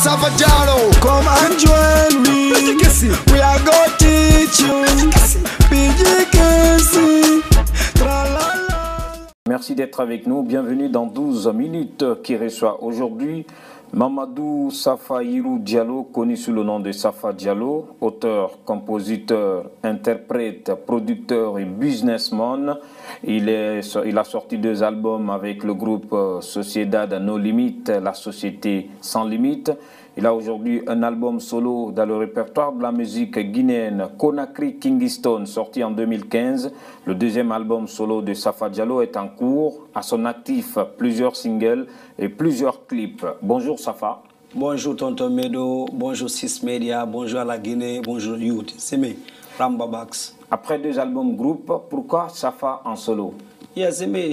Savajalo. Come and join me. We are going to teach you. PGKC. Merci d'être avec nous. Bienvenue dans 12 minutes qui reçoit aujourd'hui Mamadou Safa Yirou Diallo, connu sous le nom de Safa Diallo, auteur, compositeur, interprète, producteur et businessman. Il a sorti 2 albums avec le groupe Sociedad No Limite, la société sans limite. Il a aujourd'hui un album solo dans le répertoire de la musique guinéenne, Conakry Kingston, sorti en 2015. Le 2e album solo de Safa Diallo est en cours. À son actif, plusieurs singles et plusieurs clips. Bonjour Safa. Bonjour Tonton Medo, bonjour Sis Media, bonjour à la Guinée, bonjour Youth. C'est mes Ramba Bax. Après 2 albums groupe, pourquoi Safa en solo? Yes, mais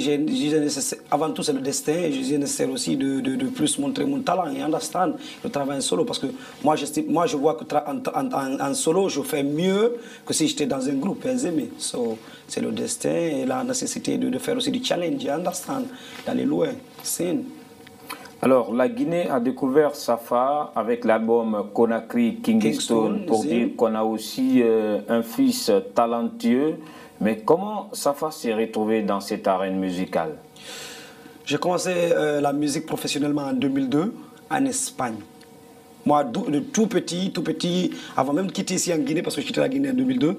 avant tout c'est le destin. Je nécessaire aussi de plus montrer mon talent et understand le travail en solo, parce que moi je vois que en solo je fais mieux que si j'étais dans un groupe. So, c'est le destin et la nécessité de faire aussi du challenge, understand, d'aller loin. Alors, la Guinée a découvert Safa avec l'album Conakry Kingston pour dire qu'on a aussi un fils talentueux. Mais comment Safa s'est retrouvé dans cette arène musicale? J'ai commencé la musique professionnellement en 2002 en Espagne. Moi, de tout petit, avant même de quitter ici en Guinée, parce que je quittais la Guinée en 2002,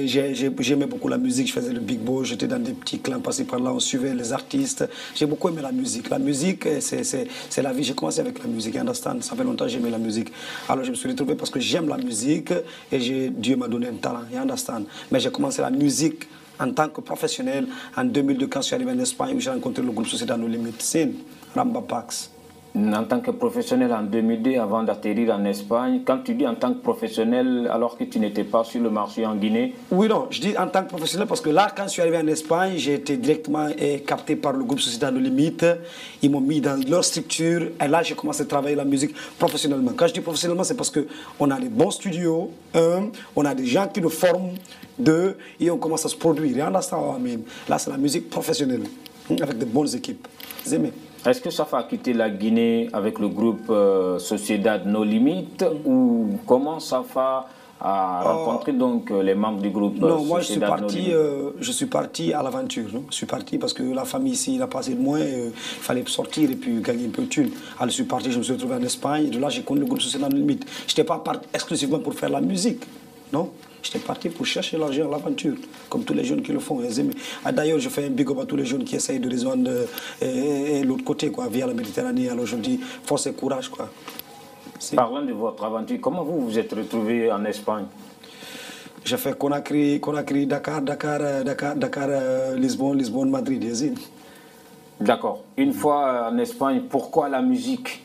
j'aimais beaucoup la musique, je faisais le big boy, j'étais dans des petits clans passés par là, on suivait les artistes. J'ai beaucoup aimé la musique. La musique, c'est la vie. J'ai commencé avec la musique, understand? Ça fait longtemps que j'aimais la musique. Alors je me suis retrouvé parce que j'aime la musique et Dieu m'a donné un talent, understand? Mais j'ai commencé la musique en tant que professionnel en 2002 quand je suis arrivé en Espagne, où j'ai rencontré le groupe Sociedad No Limite, Ramba Pax. En tant que professionnel en 2002, avant d'atterrir en Espagne, quand tu dis en tant que professionnel alors que tu n'étais pas sur le marché en Guinée? Oui, non, je dis en tant que professionnel parce que là, quand je suis arrivé en Espagne, j'ai été directement capté par le groupe Sociedad No Limite. Ils m'ont mis dans leur structure et là, j'ai commencé à travailler la musique professionnellement. Quand je dis professionnellement, c'est parce qu'on a des bons studios, on a des gens qui nous forment, et on commence à se produire. Là, c'est la musique professionnelle avec de bonnes équipes. Est-ce que Safa a quitté la Guinée avec le groupe Sociedad No Limite ou comment Safa a rencontré donc les membres du groupe Non, moi je suis parti à l'aventure. Je suis parti parce que la famille ici n'a pas assez de moyens, il fallait sortir et puis gagner un peu de thunes. Alors je suis parti, je me suis retrouvé en Espagne et de là j'ai connu le groupe Sociedad No Limite. Je n'étais pas parti exclusivement pour faire la musique, non. J'étais parti pour chercher l'argent, l'aventure, comme tous les jeunes qui le font. D'ailleurs, je fais un big up à tous les jeunes qui essayent de rejoindre l'autre côté, quoi, via la Méditerranée. Alors je dis, force et courage, quoi. Parlant de votre aventure, comment vous vous êtes retrouvé en Espagne? J'ai fait Conakry, Dakar, Lisbonne, Madrid. D'accord. Une fois en Espagne, pourquoi la musique?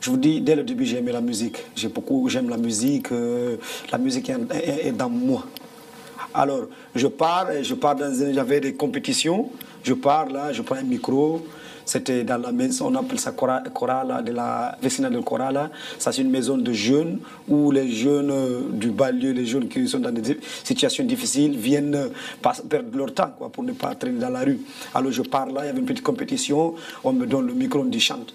Je vous dis, dès le début, j'ai aimé la musique. J'aime la musique. La musique est dans moi. Alors, j'avais des compétitions. Je pars là, je prends un micro. C'était dans la maison, on appelle ça Corala, de la Vecinale del Corala. Ça, c'est une maison de jeunes où les jeunes du banlieue, les jeunes qui sont dans des situations difficiles, viennent perdre leur temps, quoi, pour ne pas traîner dans la rue. Alors, je pars là, il y avait une petite compétition. On me donne le micro, on me dit chante.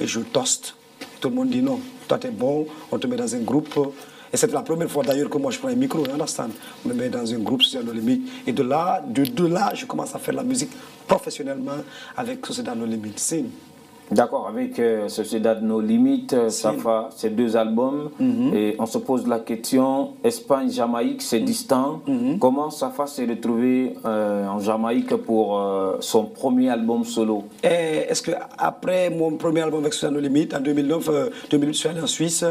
Et je toste. Tout le monde dit non, toi t'es bon, on te met dans un groupe. Et c'est la première fois d'ailleurs que moi je prends un micro, on me met dans un groupe Sociedad No Limite. Et de là, je commence à faire la musique professionnellement avec Sociedad No Limite. D'accord, avec Sociedad No Limite, Safa, c'est 2 albums. Et on se pose la question, Espagne-Jamaïque, c'est distant. Comment Safa s'est retrouvé en Jamaïque pour son premier album solo? Est-ce qu'après mon premier album avec Sociedad No Limite, en 2009, je suis allé en Suisse.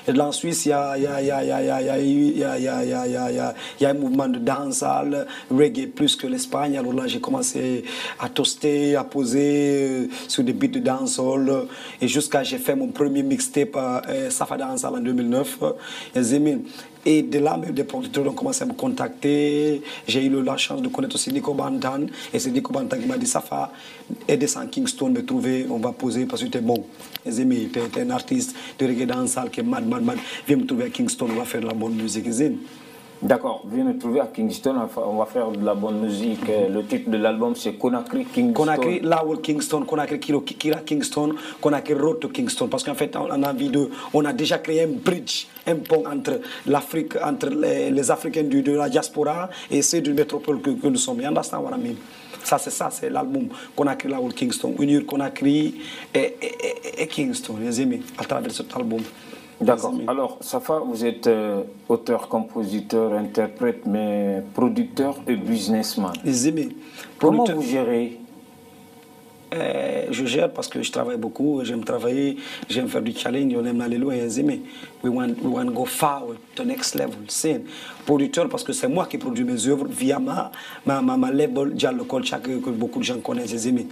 Et là, en Suisse, il y a un mouvement de dancehall, reggae plus que l'Espagne. Alors là, j'ai commencé à toaster, à poser sur des beats de dancehall. Et jusqu'à j'ai fait mon premier mixtape Safa Dancehall en 2009. Et de là, des producteurs ont commencé à me contacter. J'ai eu la chance de connaître aussi Nico Bantan. Et c'est Nico Bantan qui m'a dit, Safa, aide-moi à Kingston, me trouver, on va poser parce que tu es bon. Tu es un artiste de reggae dancehall qui est mad. Viens me trouver à Kingston, on va faire de la bonne musique. D'accord, viens me trouver à Kingston, on va faire de la bonne musique. Le titre de l'album c'est Conakry Kingston. Conakry, Lowell Kingston, Conakry Kira Kingston, Conakry Road to Kingston. Parce qu'en fait, on a déjà créé un bridge, un pont entre l'Afrique, entre les Africains de la diaspora et ceux d'une métropole que nous sommes. You understand what I mean? Ça, c'est l'album Conakry Lowell Kingston. Unir Conakry et Kingston, les amis, à travers cet album. D'accord. Alors, Safa, vous êtes auteur, compositeur, interprète, mais producteur et businessman. Les amis. Comment vous gérez? Je gère parce que je travaille beaucoup, j'aime travailler, j'aime faire du challenge, on aime aller loin, les amis. We want to go forward to the next level. C'est producteur parce que c'est moi qui produis mes œuvres via ma label Diallo Culture que beaucoup de gens connaissent, les amis.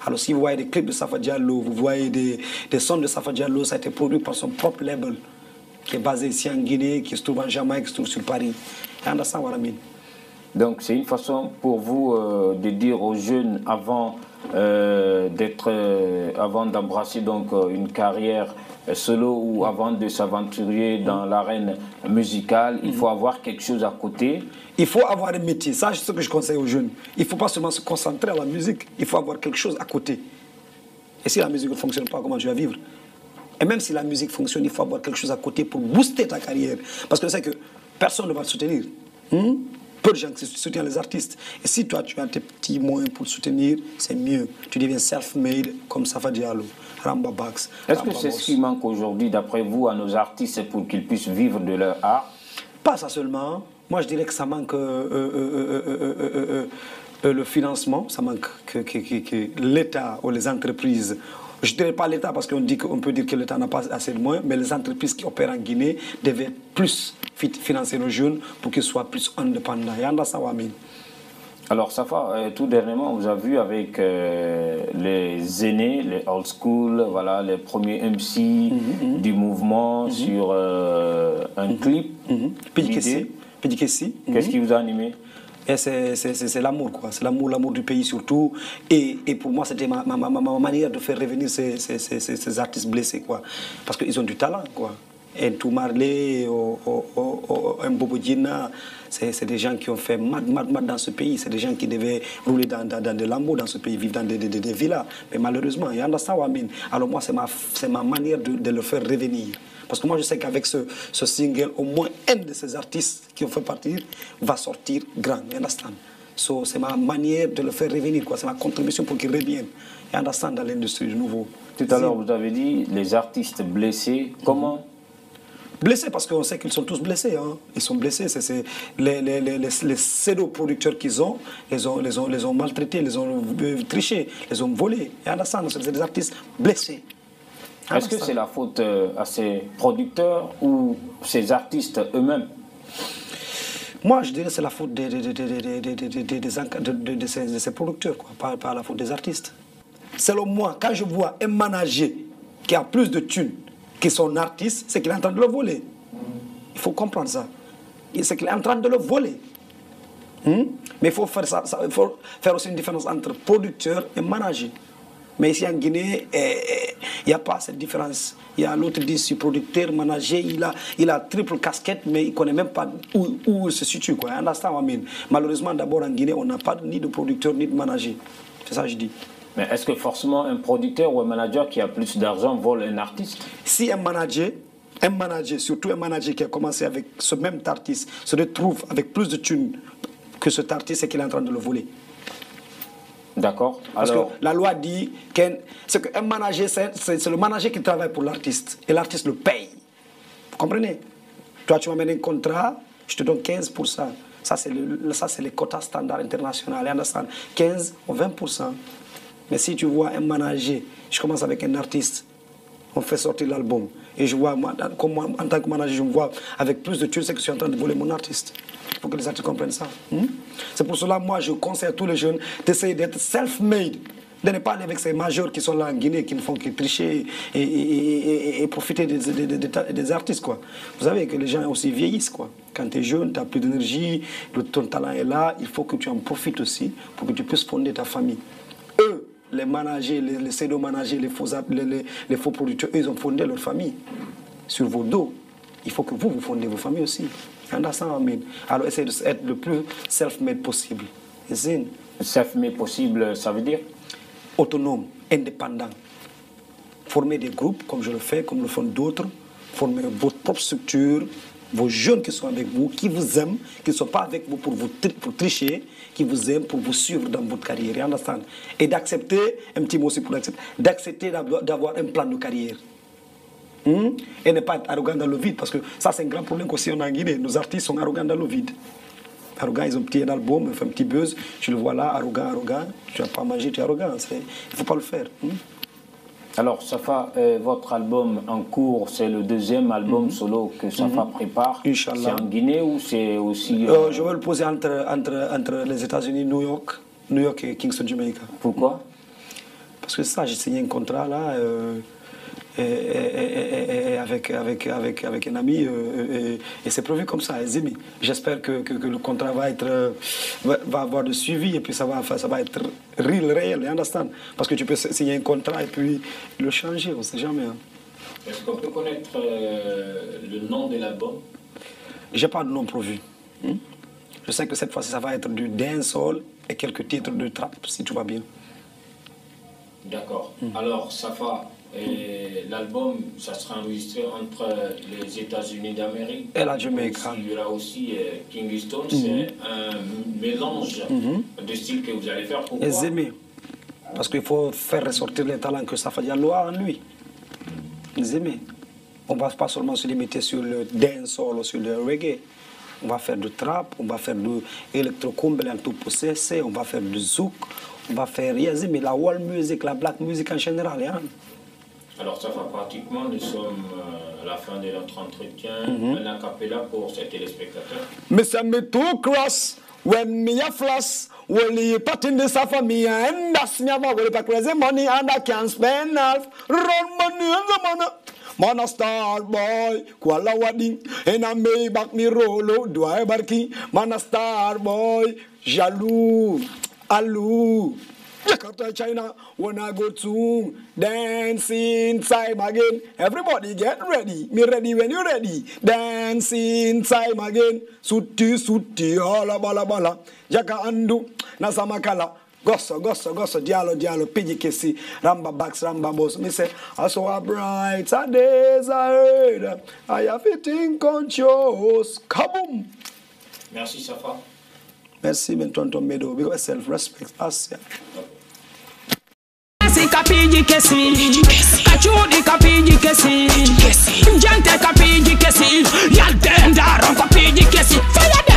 Alors si vous voyez des clips de Safa Diallo, vous voyez des sons de Safa Diallo, ça a été produit par son propre label, qui est basé ici en Guinée, qui se trouve en Jamaïque, qui se trouve sur Paris. You understand what I mean? Donc c'est une façon pour vous de dire aux jeunes avant d'embrasser donc une carrière solo ou avant de s'aventurer dans l'arène musicale, il faut avoir quelque chose à côté. Il faut avoir un métier, ça c'est ce que je conseille aux jeunes. Il ne faut pas seulement se concentrer à la musique, il faut avoir quelque chose à côté. Et si la musique ne fonctionne pas, comment tu vas vivre? Et même si la musique fonctionne, il faut avoir quelque chose à côté pour booster ta carrière. Parce que c'est que personne ne va te soutenir. Peu de gens qui soutiennent les artistes. Et si toi, tu as tes petits moyens pour le soutenir, c'est mieux. Tu deviens self-made comme Safa Diallo, Ramba Bax. Est-ce que c'est ce qui manque aujourd'hui, d'après vous, à nos artistes pour qu'ils puissent vivre de leur art? Pas ça seulement. Moi, je dirais que ça manque le financement, ça manque que l'État ou les entreprises. Je ne dirais pas l'État parce qu'on peut dire que l'État n'a pas assez de moyens, mais les entreprises qui opèrent en Guinée devaient plus financer nos jeunes pour qu'ils soient plus indépendants. Alors Safa, tout dernièrement, vous avez vu avec les aînés, les old school, voilà, les premiers MC du mouvement sur un clip. Qu'est-ce qui vous a animé? C'est l'amour, quoi. C'est l'amour du pays surtout. Et pour moi, c'était ma manière de faire revenir ces artistes blessés, quoi. Parce qu'ils ont du talent, quoi. Un Tou Marley, un Bobo Djina, c'est des gens qui ont fait mad dans ce pays. C'est des gens qui devaient rouler dans de l'amour dans ce pays, vivre dans des villas. Mais malheureusement, you understand what I mean? Alors moi, c'est ma manière de le faire revenir. Parce que moi, je sais qu'avec ce single, au moins un de ces artistes qui ont fait partir va sortir grand. You understand? So, c'est ma manière de le faire revenir, quoi. C'est ma contribution pour qu'il revienne. You understand, dans l'industrie du nouveau. Tout à l'heure, vous avez dit les artistes blessés. Comment? Blessés parce qu'on sait qu'ils sont tous blessés. Hein. Ils sont blessés. C'est les pseudo-producteurs qu'ils ont, les ont maltraités, les ont trichés, les ont volés. You understand? C'est des artistes blessés. Est-ce que c'est la faute à ces producteurs ou ces artistes eux-mêmes? Moi, je dirais que c'est la faute de ces producteurs, quoi, pas la faute des artistes. Selon moi, quand je vois un manager qui a plus de thunes que son artiste, c'est qu'il est en train de le voler. Il faut comprendre ça. C'est qu'il est en train de le voler. Mais il faut faire aussi une différence entre producteur et manager. Mais ici en Guinée, il n'y a pas cette différence. Il y a l'autre dit producteur, manager, il a triple casquette, mais il ne connaît même pas où il se situe. Quoi. Malheureusement, d'abord en Guinée, on n'a pas ni de producteur ni de manager. C'est ça que je dis. Mais est-ce que forcément un producteur ou un manager qui a plus d'argent vole un artiste? Si un manager, surtout un manager qui a commencé avec ce même artiste, se retrouve avec plus de thunes que cet artiste, c'est qu'il est en train de le voler. D'accord. Parce que la loi dit qu'un manager, c'est le manager qui travaille pour l'artiste. Et l'artiste le paye. Vous comprenez? Toi, tu m'amènes un contrat, je te donne 15%. Ça, c'est les quotas standards internationaux. 15 ou 20%. Mais si tu vois un manager, je commence avec un artiste, on fait sortir l'album. Et je vois, moi, en tant que manager, je me vois avec plus de thunes, c'est que je suis en train de voler mon artiste. Il faut que les artistes comprennent ça. C'est pour cela, moi, je conseille à tous les jeunes d'essayer d'être self-made. De ne pas aller avec ces majors qui sont là en Guinée, qui ne font que tricher et profiter des artistes, quoi. Vous savez que les gens aussi vieillissent, quoi. Quand tu es jeune, tu n'as plus d'énergie, ton talent est là, il faut que tu en profites aussi pour que tu puisses fonder ta famille. Eux, les managers, les pseudo-managers, les faux producteurs, eux, ils ont fondé leur famille sur vos dos. Il faut que vous fondez vos familles aussi. Understand, I mean? Alors, essayez d'être le plus self-made possible. Self-made possible, ça veut dire? Autonome, indépendant. Former des groupes, comme je le fais, comme le font d'autres. Former votre propre structure, vos jeunes qui sont avec vous, qui vous aiment, qui ne sont pas avec vous pour tricher, qui vous aiment pour vous suivre dans votre carrière. Understand? Et d'accepter, un petit mot aussi pour l'accepter, d'accepter d'avoir un plan de carrière. Et ne pas être arrogant dans le vide, parce que ça c'est un grand problème qu'aussi on a en Guinée. Nos artistes sont arrogants dans le vide. Arrogant, ils ont un petit album, ils font un petit buzz, tu le vois là, arrogant, tu n'as pas mangé, tu es arrogant. Il ne faut pas le faire. Alors, Safa, votre album en cours, c'est le deuxième album solo que Safa prépare. Inch'Allah. C'est en Guinée ou c'est aussi... Je vais le poser entre les États-Unis, New York et Kingston, Jamaica. Pourquoi? Parce que ça, j'ai signé un contrat là avec un ami et c'est prévu comme ça, Zemi. J'espère que le contrat va avoir de suivi et puis ça va être réel, understand? Parce que tu peux signer un contrat et puis le changer, on ne sait jamais. Hein. Est-ce qu'on peut connaître le nom de l'album? Je n'ai pas de nom prévu. Je sais que cette fois-ci, ça va être du dancehall et quelques titres de trap, si tout va bien. D'accord. Alors, Safa, l'album, ça sera enregistré entre les États-Unis d'Amérique et la Jamaïque. Il y aura aussi Kingston. C'est un mélange de styles que vous allez faire. Pourquoi? Parce qu'il faut faire ressortir les talents que Safa Diallo a en lui. On ne va pas seulement se limiter sur le dancehall ou sur le reggae. On va faire du trap, on va faire du électrocumbel en tout processé, on va faire du zouk, on va faire la world music, la black music en général. Hein? Alors ça fait pratiquement, nous sommes à la fin de notre entretien, un acapella pour ces téléspectateurs. Mais ça me too cross when me a floss, when you put in the Safa me and that's me about well, crazy money and I can spend half, run money and the money. Man a star boy, Kuala Wading, and I may back me rolo, do I barking? Man a star boy, jaloux, alou. Jakarta, China, when I go to dancing time again. Everybody get ready. Me ready when you ready. Dancing time again. Suti, hala bala bala. Jaka andu, nasamakala. Gosso, dialo, pigi kesi, ramba backs, ramba boss. Me say, I saw a brighter days ahead. I have it in conscious. Kaboom! Merci, Safa. Merci, men tonton Medo. Because self-respect. Us, yeah. Kapiji kesi, kachudi kapiji kesi, jante kapiji kesi, yal tenda ron kapiji kesi, fire.